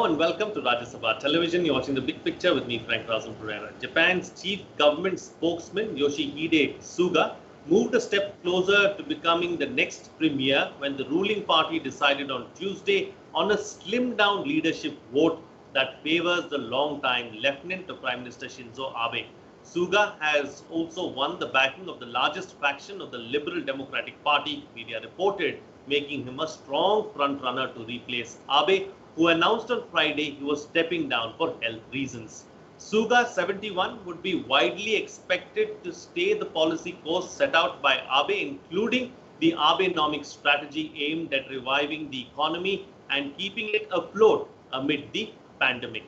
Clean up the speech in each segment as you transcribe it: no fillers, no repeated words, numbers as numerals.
and welcome to Rajya Sabha Television. You're watching The Big Picture with me, Frank Rajan Pereira. Japan's chief government spokesman, Yoshihide Suga, moved a step closer to becoming the next premier when the ruling party decided on Tuesday on a slimmed-down leadership vote that favors the long-time Lieutenant of Prime Minister Shinzo Abe. Suga has also won the backing of the largest faction of the Liberal Democratic Party, media reported, making him a strong front-runner to replace Abe, who announced on Friday he was stepping down for health reasons. Suga, 71, would be widely expected to stay the policy course set out by Abe, including the Abenomics strategy aimed at reviving the economy and keeping it afloat amid the pandemic.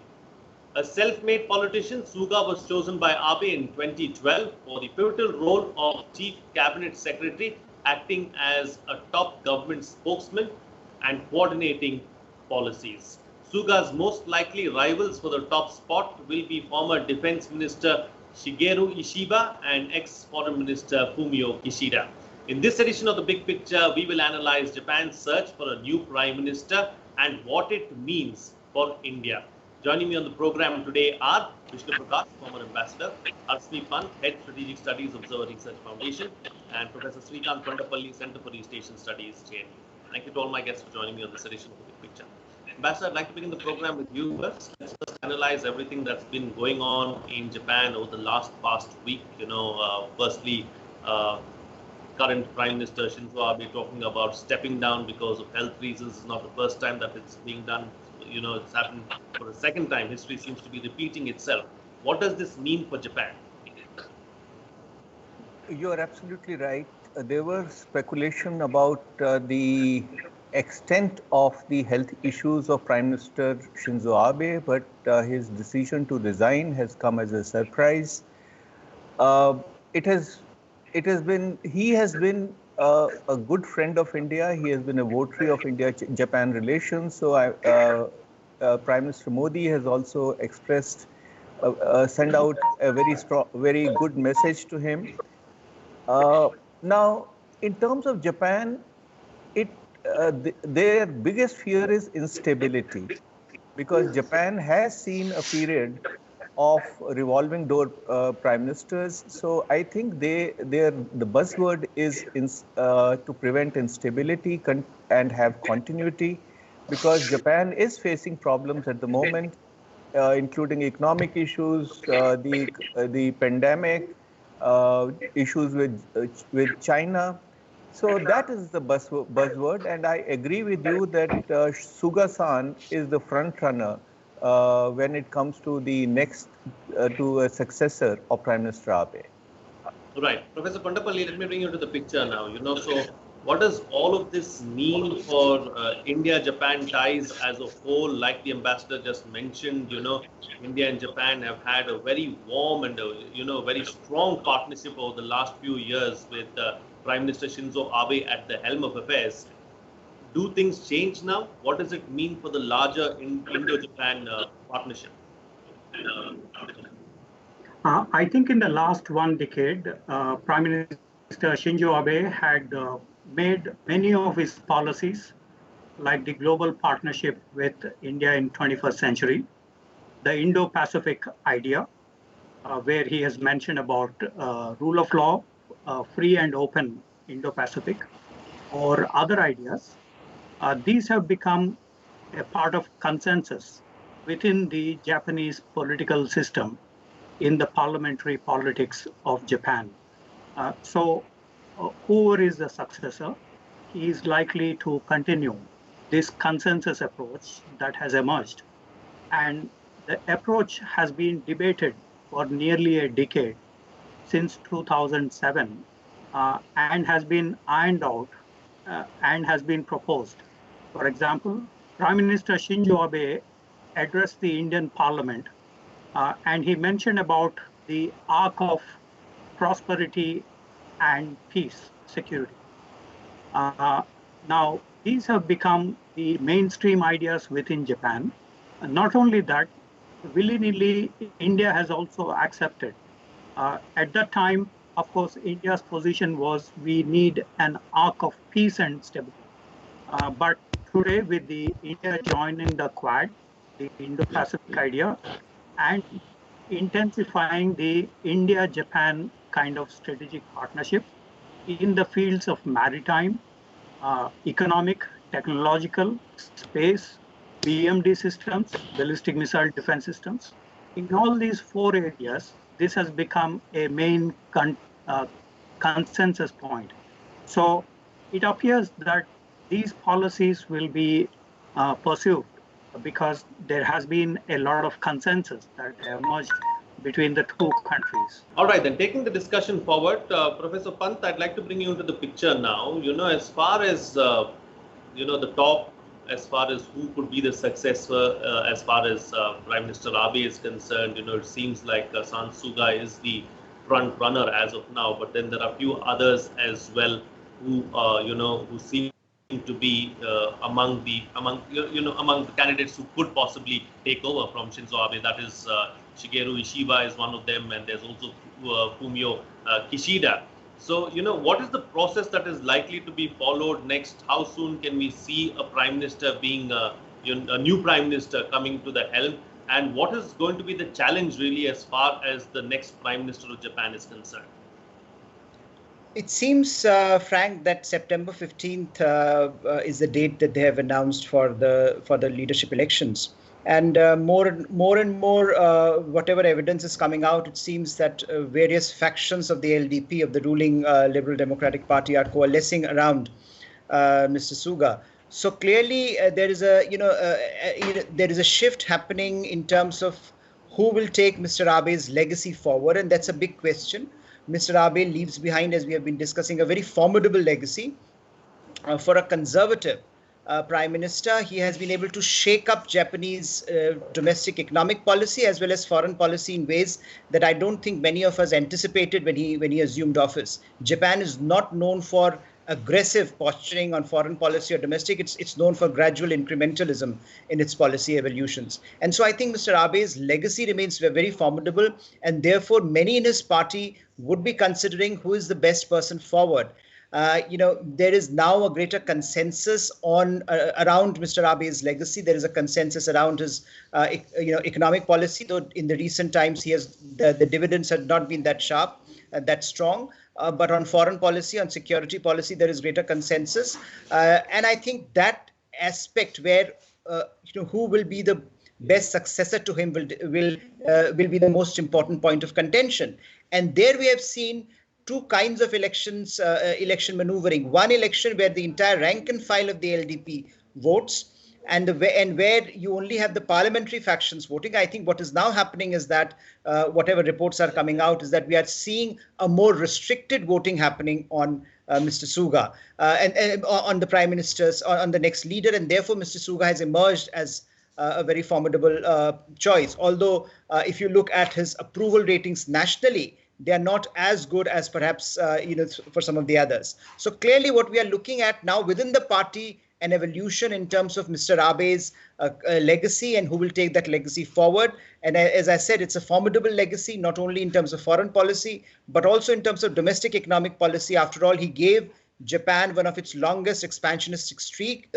A self-made politician, Suga was chosen by Abe in 2012 for the pivotal role of Chief Cabinet Secretary, acting as a top government spokesman and coordinating policies. Suga's most likely rivals for the top spot will be former Defense Minister Shigeru Ishiba and ex-Foreign Minister Fumio Kishida. In this edition of The Big Picture, we will analyze Japan's search for a new Prime Minister and what it means for India. Joining me on the program today are Vishnu Prakash, former ambassador, Arsmi Pant, Head Strategic Studies, Observer Research Foundation, and Professor Srikant Kondapalli, Center for East Asian Studies, JNU. Thank you to all my guests for joining me on this edition of The Big Picture. Ambassador, I'd like to begin the program with you first. Let's first analyze everything that's been going on in Japan over the past week. Firstly, current Prime Minister Shinzo Abe talking about stepping down because of health reasons. It's not the first time that it's being done. It's happened for the second time. History seems to be repeating itself. What does this mean for Japan? You are absolutely right. There were speculation about the extent of the health issues of Prime Minister Shinzo Abe, but his decision to resign has come as a surprise. He has been a good friend of India. He has been a votary of India-Japan relations. So Prime Minister Modi has also sent out a very good message to him. Now, in terms of Japan, their biggest fear is instability, because Japan has seen a period of revolving door prime ministers. So I think the buzzword is to prevent instability and have continuity, because Japan is facing problems at the moment, including economic issues, the pandemic, issues with China. So that is the buzzword, and I agree with you that Suga-san is the front runner when it comes to the next to a successor of Prime Minister Abe. Right, Professor Kondapalli, let me bring you to the picture now. So what does all of this mean for India-Japan ties as a whole? Like the ambassador just mentioned, India and Japan have had a very warm and very strong partnership over the last few years with Prime Minister Shinzo Abe at the helm of affairs. Do things change now? What does it mean for the larger Indo-Japan partnership? I think in the last one decade, Prime Minister Shinzo Abe had made many of his policies, like the global partnership with India in 21st century, the Indo-Pacific idea, where he has mentioned about rule of law, free and open Indo-Pacific, or other ideas. These have become a part of consensus within the Japanese political system in the parliamentary politics of Japan. So whoever is the successor, he is likely to continue this consensus approach that has emerged. And the approach has been debated for nearly a decade, since 2007, and has been ironed out and has been proposed. For example, Prime Minister Shinzo Abe addressed the Indian Parliament and he mentioned about the arc of prosperity and peace, security. Now, these have become the mainstream ideas within Japan. And not only that, willy-nilly, India has also accepted. At that time, of course, India's position was we need an arc of peace and stability. But today, with the India joining the Quad, the Indo-Pacific idea, and intensifying the India-Japan kind of strategic partnership in the fields of maritime, economic, technological, space, BMD systems, ballistic missile defense systems. In all these four areas, this has become a main consensus point. So it appears that these policies will be pursued because there has been a lot of consensus that emerged between the two countries. All right, then taking the discussion forward, Professor Pant, I'd like to bring you into the picture now. As far as the talk, as far as who could be the successor, as far as Prime Minister Abe is concerned, it seems like Suga is the front runner as of now. But then there are a few others as well who who seem to be among the candidates who could possibly take over from Shinzo Abe. That is Shigeru Ishiba is one of them, and there's also Fumio Kishida. So, what is the process that is likely to be followed next? How soon can we see a prime minister being a new prime minister coming to the helm? And what is going to be the challenge really as far as the next prime minister of Japan is concerned? It seems, Frank, that September 15th is the date that they have announced for the leadership elections. And more and more, whatever evidence is coming out, it seems that various factions of the LDP, of the ruling Liberal Democratic Party, are coalescing around Mr. Suga. So clearly, there is a shift happening in terms of who will take Mr. Abe's legacy forward, and that's a big question. Mr. Abe leaves behind, as we have been discussing, a very formidable legacy for a conservative Prime Minister. He has been able to shake up Japanese domestic economic policy as well as foreign policy in ways that I don't think many of us anticipated when he assumed office. Japan is not known for aggressive posturing on foreign policy or domestic. It's known for gradual incrementalism in its policy evolutions. And so I think Mr. Abe's legacy remains very formidable, and therefore many in his party would be considering who is the best person forward. There is now a greater consensus around Mr. Abe's legacy. There is a consensus around his, economic policy. Though in the recent times, the dividends have not been that sharp, that strong. But on foreign policy, on security policy, there is greater consensus. And I think that aspect where who will be the best successor to him will be the most important point of contention. And there we have seen two kinds of election maneuvering. One election where the entire rank and file of the LDP votes, and where you only have the parliamentary factions voting. I think what is now happening is that whatever reports are coming out is that we are seeing a more restricted voting happening on Mr. Suga and on the prime ministers, on the next leader, and therefore Mr. Suga has emerged as a very formidable choice. Although if you look at his approval ratings nationally, they are not as good as perhaps for some of the others. So clearly what we are looking at now within the party, an evolution in terms of Mr. Abe's legacy and who will take that legacy forward. And as I said, it's a formidable legacy, not only in terms of foreign policy, but also in terms of domestic economic policy. After all, he gave Japan one of its longest expansionistic streak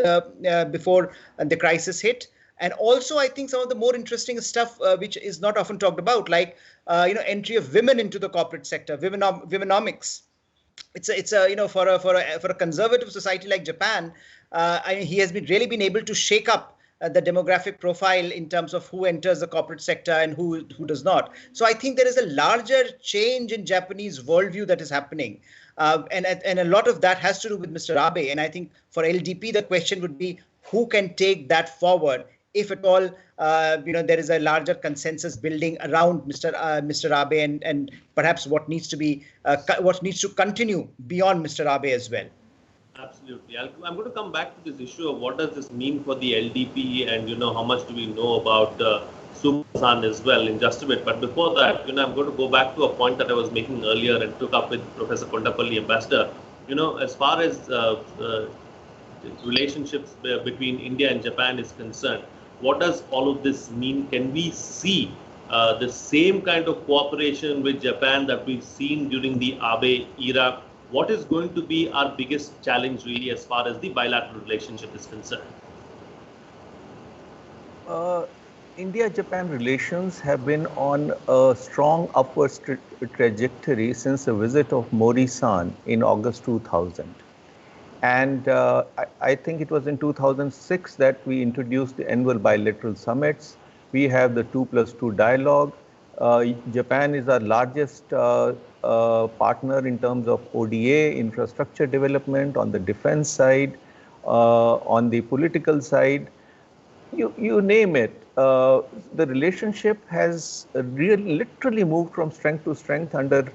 before the crisis hit. And also, I think some of the more interesting stuff, which is not often talked about, like entry of women into the corporate sector, womenomics. It's for a conservative society like Japan, he has really been able to shake up the demographic profile in terms of who enters the corporate sector and who does not. So I think there is a larger change in Japanese worldview that is happening. And a lot of that has to do with Mr. Abe. And I think for LDP, the question would be who can take that forward, if at all, there is a larger consensus building around Mr. Abe and perhaps what needs to continue beyond Mr. Abe as well. Absolutely. I'm going to come back to this issue of what does this mean for the LDP and, how much do we know about Suga-san as well in just a bit. But before that, I'm going to go back to a point that I was making earlier and took up with Professor Kondapalli, Ambassador. As far as relationships between India and Japan is concerned, what does all of this mean? Can we see the same kind of cooperation with Japan that we've seen during the Abe era? What is going to be our biggest challenge really as far as the bilateral relationship is concerned? India-Japan relations have been on a strong upward trajectory since the visit of Mori-san in August 2000. And I think it was in 2006 that we introduced the annual bilateral summits. We have the 2+2 dialogue. Japan is our largest partner in terms of ODA, infrastructure development, on the defense side, on the political side. You name it. The relationship has literally moved from strength to strength under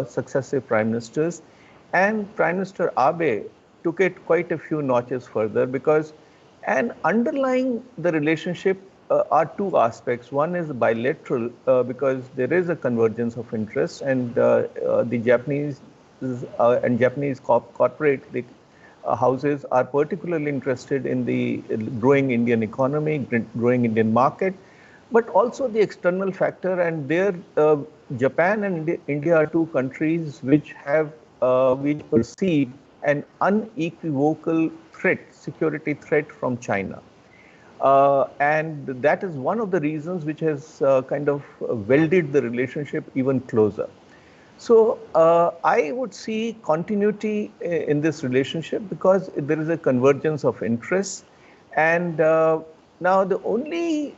successive prime ministers. And Prime Minister Abe took it quite a few notches further, because and underlying the relationship are two aspects. One is bilateral, because there is a convergence of interests, and the Japanese and Japanese corporate houses are particularly interested in the growing Indian economy, growing Indian market, but also the external factor. And there, Japan and India are two countries which perceive an unequivocal threat, security threat from China. And that is one of the reasons which has kind of welded the relationship even closer. So I would see continuity in this relationship because there is a convergence of interests. And now the only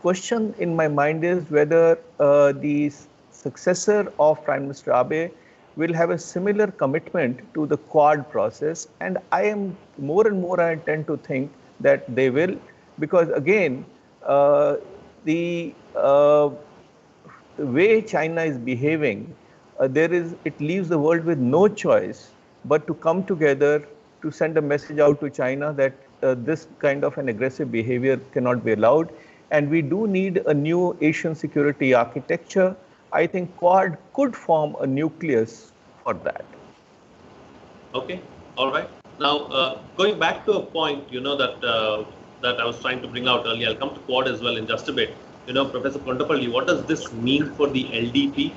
question in my mind is whether the successor of Prime Minister Abe will have a similar commitment to the Quad process. And I tend to think that they will, because again, the way China is behaving, it leaves the world with no choice but to come together to send a message out to China that this kind of an aggressive behavior cannot be allowed. And we do need a new Asian security architecture. I think Quad could form a nucleus for that. Okay, all right. Now, going back to a point, that I was trying to bring out earlier, I'll come to Quad as well in just a bit. Professor Kondapalli, what does this mean for the LDP?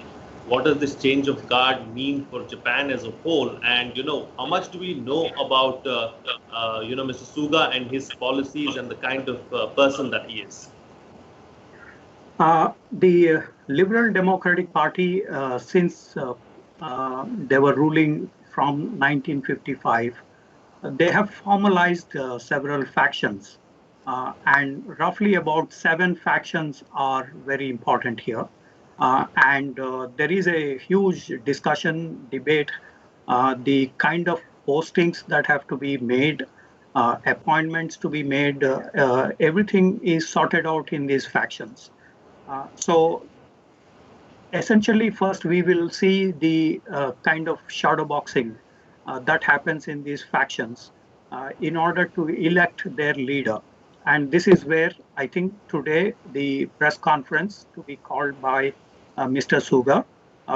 What does this change of guard mean for Japan as a whole? And, how much do we know about, Mr. Suga and his policies and the kind of person that he is? The Liberal Democratic Party, since they were ruling from 1955, they have formalized several factions. And roughly about 7 factions are very important here. And there is a huge debate, the kind of postings that have to be made, appointments to be made, everything is sorted out in these factions. So essentially, first we will see the kind of shadow boxing that happens in these factions in order to elect their leader. And this is where I think today the press conference to be called by Mr. Suga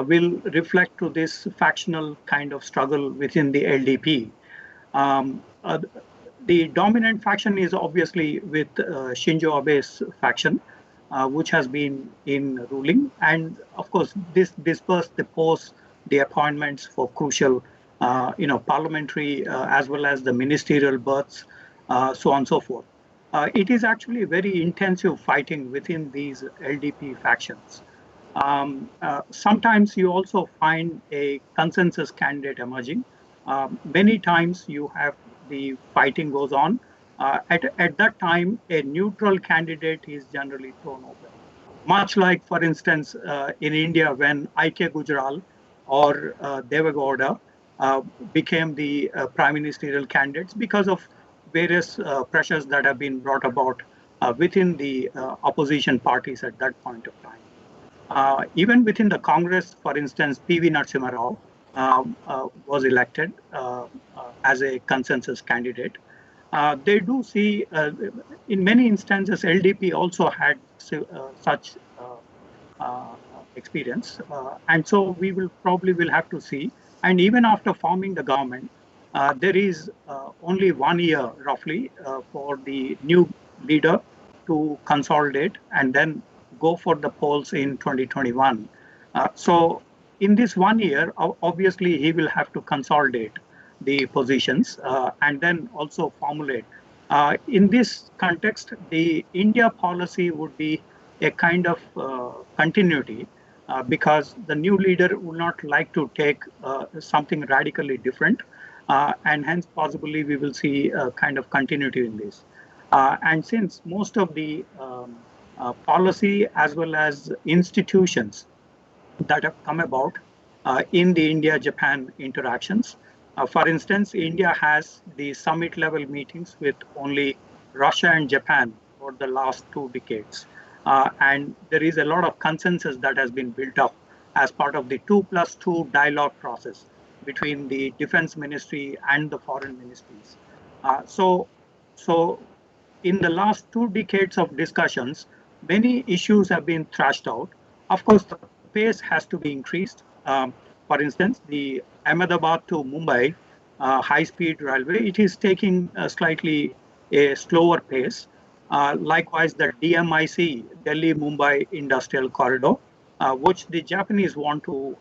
will reflect to this factional kind of struggle within the LDP. The dominant faction is obviously with Shinzo Abe's faction, which has been in ruling. And of course, this dispersed the appointments for crucial, parliamentary as well as the ministerial berths, so on and so forth. It is actually very intensive fighting within these LDP factions. Sometimes you also find a consensus candidate emerging. Many times you have the fighting goes on. At that time, a neutral candidate is generally thrown open. Much like, for instance, in India, when I.K. Gujral or Deve Gowda became the prime ministerial candidates because of various pressures that have been brought about within the opposition parties at that point of time. Even within the Congress, for instance, P.V. Narasimha Rao was elected as a consensus candidate. They do see, in many instances, LDP also had such experience. And so we will have to see. And even after forming the government, there is only 1 year, roughly, for the new leader to consolidate and then go for the polls in 2021. So in this 1 year, obviously, he will have to consolidate the positions and then also formulate In this context, the India policy would be a kind of continuity because the new leader would not like to take something radically different, and hence possibly we will see a kind of continuity in this. And since most of the policy as well as institutions that have come about in the India-Japan interactions. For instance, India has the summit level meetings with only Russia and Japan for the last 2 decades. And there is a lot of consensus that has been built up as part of the 2+2 dialogue process between the defense ministry and the foreign ministries. So in the last 2 decades of discussions, many issues have been thrashed out. Of course, the pace has to be increased. For instance, the Ahmedabad to Mumbai high-speed railway, it is taking slightly a slower pace. Likewise, the DMIC, Delhi-Mumbai Industrial Corridor, which the Japanese want to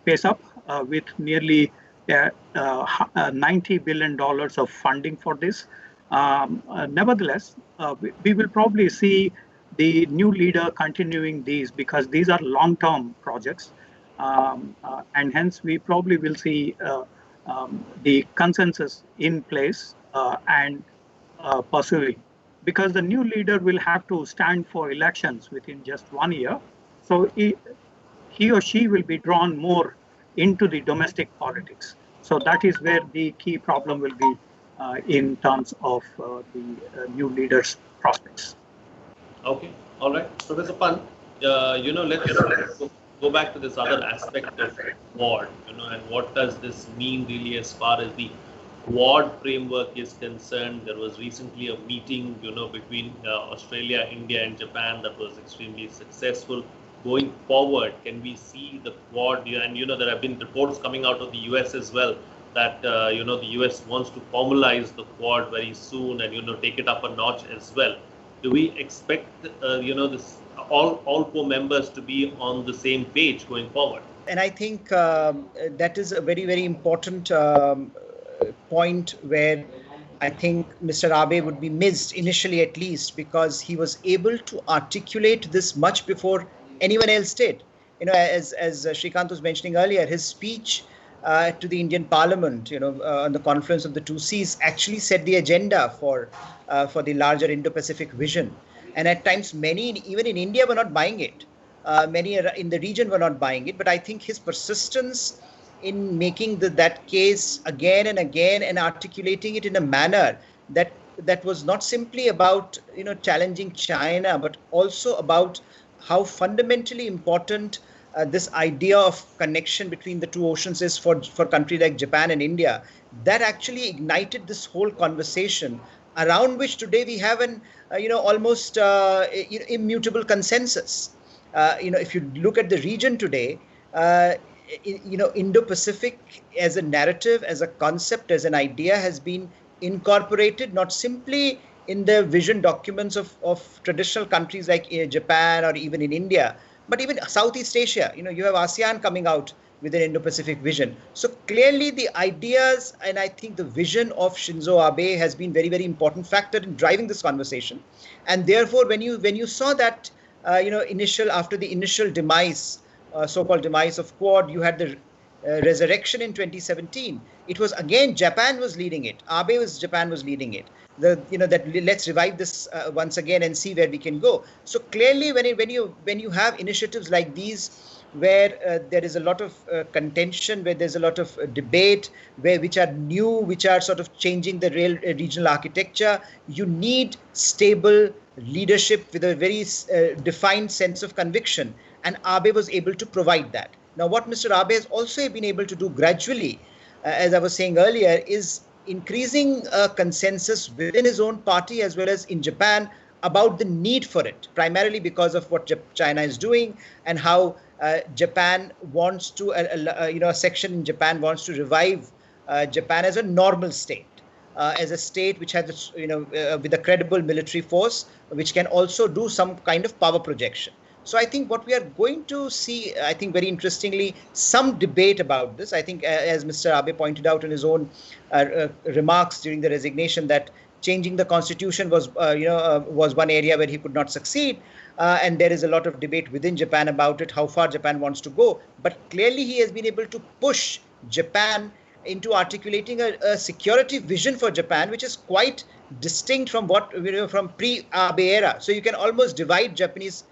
pace up with nearly $90 billion of funding for this. Nevertheless, we will probably see the new leader continuing these because these are long-term projects. And hence we probably will see the consensus in place and pursuing. Because the new leader will have to stand for elections within just 1 year. So he or she will be drawn more into the domestic politics. So that is where the key problem will be in terms of the new leader's prospects. Okay, all right. Professor Pant, let's go back to this other aspect of Quad, and what does this mean really as far as the Quad framework is concerned. There was recently a meeting, between Australia, India, and Japan that was extremely successful. Going forward, can we see the Quad? And there have been reports coming out of the US as well that the US wants to formalize the Quad very soon and take it up a notch as well. Do we expect this all 4 members to be on the same page going forward? And I think that is a very, very important point where I think Mr. Abe would be missed initially, at least, because he was able to articulate this much before anyone else did. As Shrikant was mentioning earlier, his speech to the Indian Parliament, on the confluence of the 2 Seas, actually set the agenda for the larger Indo-Pacific vision. And at times, many, even in India, were not buying it. Many in the region were not buying it. But I think his persistence in making that case again and again and articulating it in a manner that was not simply about challenging China, but also about how fundamentally important this idea of connection between the 2 oceans is for countries like Japan and India, that actually ignited this whole conversation around which today we have an almost immutable consensus. If you look at the region today, Indo-Pacific as a narrative, as a concept, as an idea has been incorporated not simply in the vision documents of traditional countries like Japan or even in India, but even Southeast Asia. You have ASEAN coming out with an Indo-Pacific vision. So clearly the ideas and I think the vision of Shinzo Abe has been very, very important factor in driving this conversation. And therefore, when you saw that, after the initial demise, so-called demise of Quad, you had the resurrection in 2017. It was again Japan was leading it. Japan was leading it. Let's revive this once again and see where we can go. So clearly, when you have initiatives like these, where there is a lot of contention, where there's a lot of debate, which are new, which are sort of changing the regional architecture, you need stable leadership with a very defined sense of conviction. And Abe was able to provide that. Now, what Mr. Abe has also been able to do gradually, as I was saying earlier, is increasing consensus within his own party as well as in Japan about the need for it, primarily because of what China is doing and how Japan wants to, a section in Japan wants to revive Japan as a normal state, as a state which has, with a credible military force, which can also do some kind of power projection. So I think what we are going to see, I think very interestingly, some debate about this. I think as Mr. Abe pointed out in his own remarks during the resignation, that changing the constitution was, was one area where he could not succeed. And there is a lot of debate within Japan about it, how far Japan wants to go. But clearly he has been able to push Japan into articulating a security vision for Japan, which is quite distinct from what, from pre-Abe era. So you can almost divide Japanese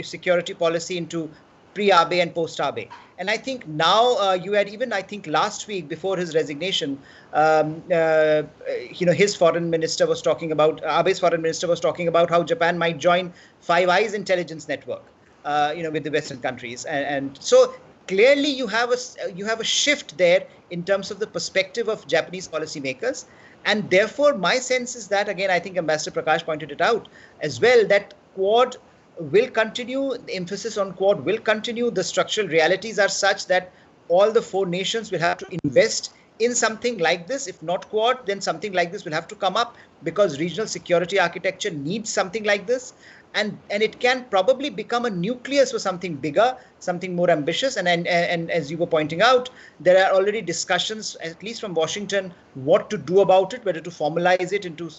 security policy into pre-Abe and post-Abe. And I think now you had even, I think last week before his resignation, his foreign minister was talking about, Abe's foreign minister was talking about how Japan might join Five Eyes intelligence network, with the Western countries. And so clearly you have a shift there in terms of the perspective of Japanese policymakers. And therefore, my sense is that, again, I think Ambassador Prakash pointed it out as well, that Quad will continue, the emphasis on Quad will continue. The structural realities are such that all the four nations will have to invest in something like this. If not Quad, then something like this will have to come up, because regional security architecture needs something like this. And it can probably become a nucleus for something bigger, something more ambitious. And as you were pointing out, there are already discussions, at least from Washington, what to do about it, whether to formalize it into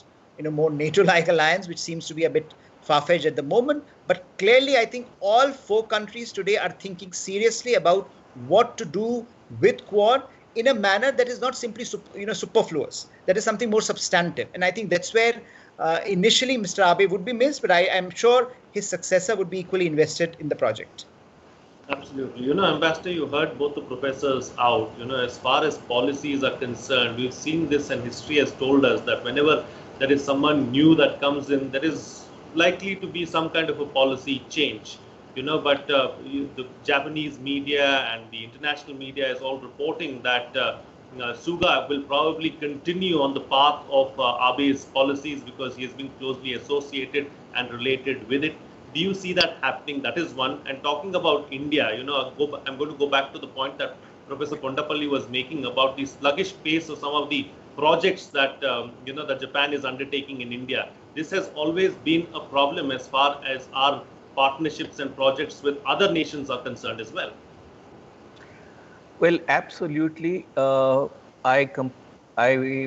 more NATO-like alliance, which seems to be a bit far-fetched at the moment. But clearly, I think all four countries today are thinking seriously about what to do with Quad in a manner that is not simply superfluous. That is something more substantive. And I think that's where initially Mr. Abe would be missed, but I am sure his successor would be equally invested in the project. Absolutely. Ambassador, you heard both the professors out. As far as policies are concerned, we've seen this, and history has told us that whenever there is someone new that comes in, there is likely to be some kind of a policy change. But the Japanese media and the international media is all reporting that Suga will probably continue on the path of Abe's policies, because he has been closely associated and related with it. Do you see that happening? That is one. And talking about India, I'm going to go back to the point that Professor Kondapalli was making about the sluggish pace of some of the projects that that Japan is undertaking in India. This has always been a problem as far as our partnerships and projects with other nations are concerned as well. Well, absolutely. I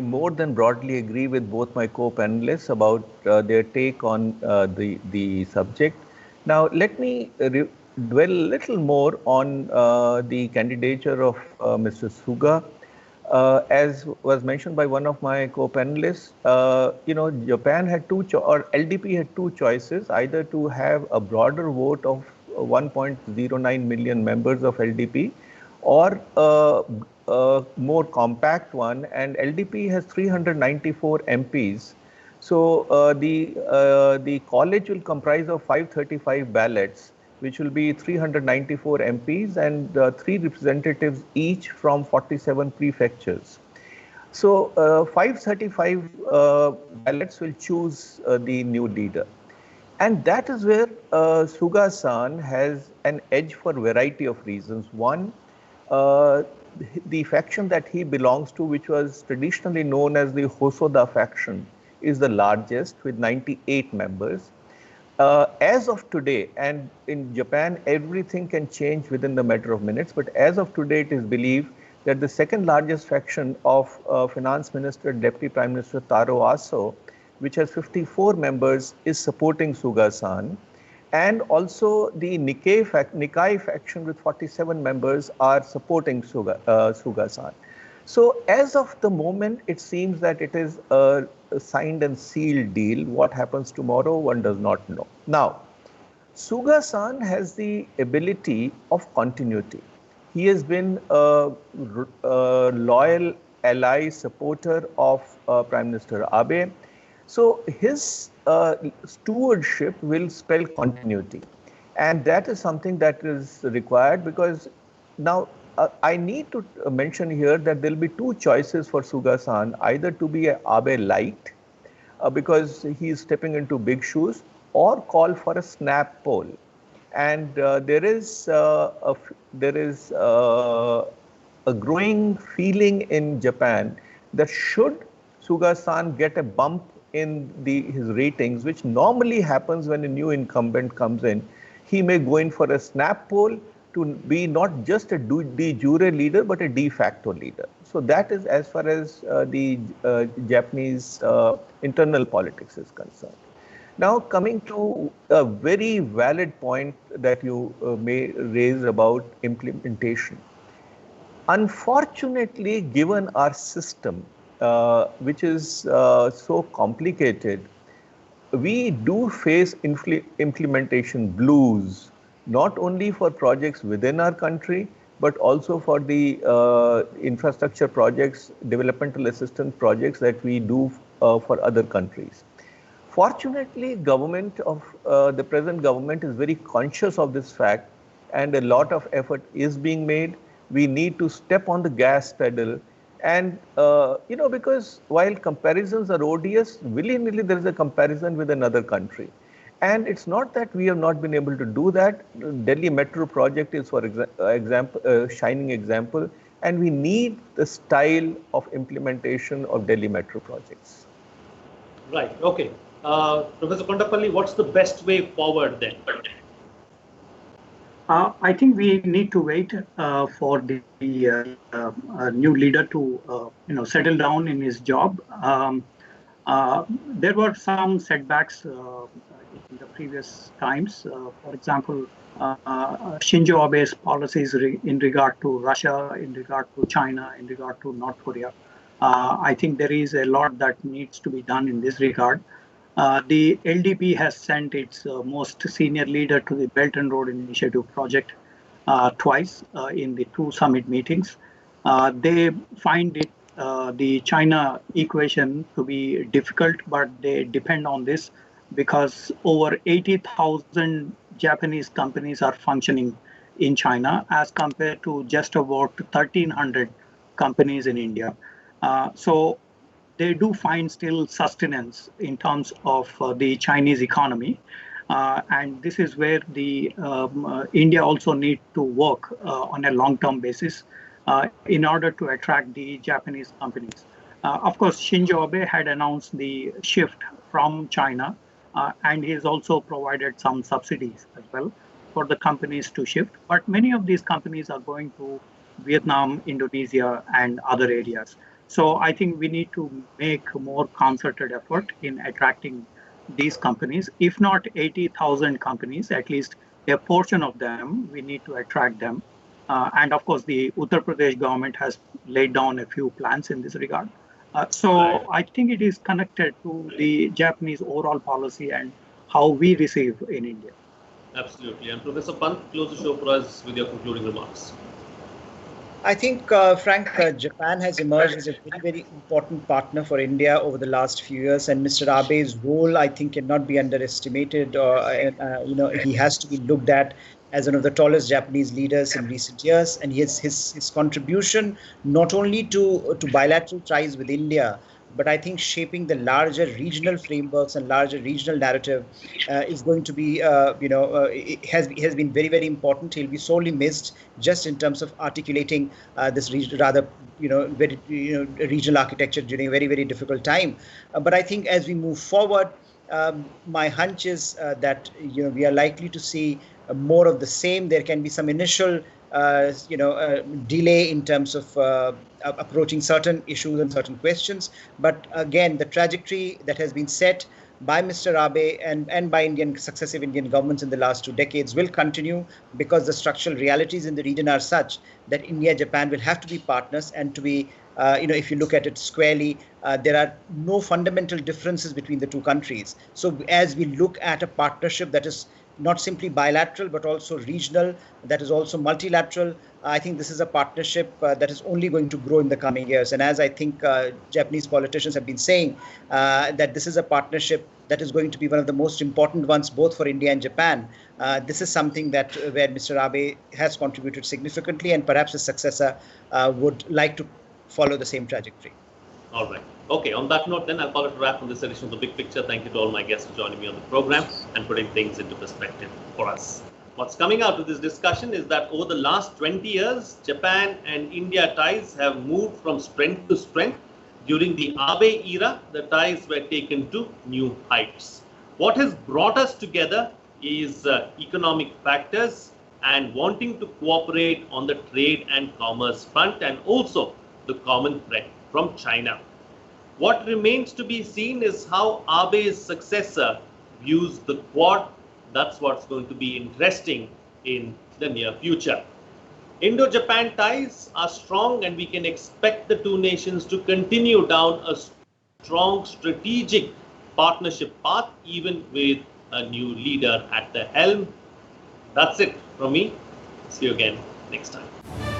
more than broadly agree with both my co-panelists about their take on the subject. Now, let me dwell a little more on the candidature of Mr. Suga. As was mentioned by one of my co-panelists, Japan had LDP had two choices: either to have a broader vote of 1.09 million members of LDP, or a more compact one. And LDP has 394 MPs. So the college will comprise of 535 ballots, which will be 394 MPs and 3 representatives each from 47 prefectures. So 535 ballots will choose the new leader. And that is where Suga-san has an edge for a variety of reasons. One, the faction that he belongs to, which was traditionally known as the Hosoda faction, is the largest with 98 members. As of today, and in Japan, everything can change within the matter of minutes, but as of today, it is believed that the second largest faction of Finance Minister, Deputy Prime Minister Taro Aso, which has 54 members, is supporting Suga-san. And also the Nikkei faction with 47 members are supporting Suga-san. So as of the moment, it seems that it is a signed and sealed deal. What happens tomorrow, one does not know. Now, Suga-san has the ability of continuity. He has been a loyal ally, supporter of Prime Minister Abe. So his stewardship will spell continuity. And that is something that is required, because now I need to mention here that there will be two choices for Suga-san: either to be Abe light, because he is stepping into big shoes, or call for a snap poll. And there is a growing feeling in Japan that should Suga-san get a bump in his ratings, which normally happens when a new incumbent comes in, he may go in for a snap poll to be not just a de jure leader, but a de facto leader. So that is as far as the Japanese internal politics is concerned. Now, coming to a very valid point that you may raise about implementation. Unfortunately, given our system, which is so complicated, we do face implementation blues, not only for projects within our country, but also for the infrastructure projects, developmental assistance projects that we do for other countries. Fortunately, the present government is very conscious of this fact, and a lot of effort is being made. We need to step on the gas pedal. And, because while comparisons are odious, willy-nilly there is a comparison with another country. And it's not that we have not been able to do that. Delhi Metro project is, for example, a shining example. And we need the style of implementation of Delhi Metro projects. Right. Okay. Professor Kondapalli, what's the best way forward then? I think we need to wait for the new leader to settle down in his job. There were some setbacks in the previous times. For example, Shinzo Abe's policies in regard to Russia, in regard to China, in regard to North Korea. I think there is a lot that needs to be done in this regard. The LDP has sent its most senior leader to the Belt and Road Initiative project twice in the 2 summit meetings. They find it the China equation to be difficult, but they depend on this because over 80,000 Japanese companies are functioning in China as compared to just about 1,300 companies in India. So they do find still sustenance in terms of the Chinese economy. And this is where the India also need to work on a long-term basis in order to attract the Japanese companies. Of course, Shinzo Abe had announced the shift from China, and he has also provided some subsidies as well for the companies to shift. But many of these companies are going to Vietnam, Indonesia, and other areas. So I think we need to make more concerted effort in attracting these companies. If not 80,000 companies, at least a portion of them, we need to attract them. And of course, the Uttar Pradesh government has laid down a few plans in this regard. So I think it is connected to the Japanese overall policy and how we receive in India. Absolutely. And Professor Pant, close the show for us with your concluding remarks. I think, Frank, Japan has emerged as a very, very important partner for India over the last few years, and Mr. Abe's role, I think, cannot be underestimated. He has to be looked at as one of the tallest Japanese leaders in recent years, and his contribution not only to bilateral ties with India, but I think shaping the larger regional frameworks and larger regional narrative is going to be, it has been very, very important. He'll be sorely missed just in terms of articulating this very regional architecture during a very, very difficult time. But I think as we move forward, my hunch is that we are likely to see more of the same. There can be some initial delay in terms of approaching certain issues and certain questions. But again, the trajectory that has been set by Mr. Abe and by successive Indian governments in the last 2 decades will continue, because the structural realities in the region are such that India and Japan will have to be partners, and to be, if you look at it squarely, there are no fundamental differences between the 2 countries. So as we look at a partnership that is not simply bilateral, but also regional, that is also multilateral, I think this is a partnership that is only going to grow in the coming years. And as I think Japanese politicians have been saying, that this is a partnership that is going to be one of the most important ones, both for India and Japan. This is something that where Mr. Abe has contributed significantly, and perhaps his successor would like to follow the same trajectory. All right. Okay, on that note, then I'll call it a wrap on this edition of The Big Picture. Thank you to all my guests for joining me on the program and putting things into perspective for us. What's coming out of this discussion is that over the last 20 years, Japan and India ties have moved from strength to strength. During the Abe era, the ties were taken to new heights. What has brought us together is economic factors and wanting to cooperate on the trade and commerce front, and also the common threat from China. What remains to be seen is how Abe's successor views the Quad. That's what's going to be interesting in the near future. Indo-Japan ties are strong, and we can expect the two nations to continue down a strong strategic partnership path, even with a new leader at the helm. That's it from me. See you again next time.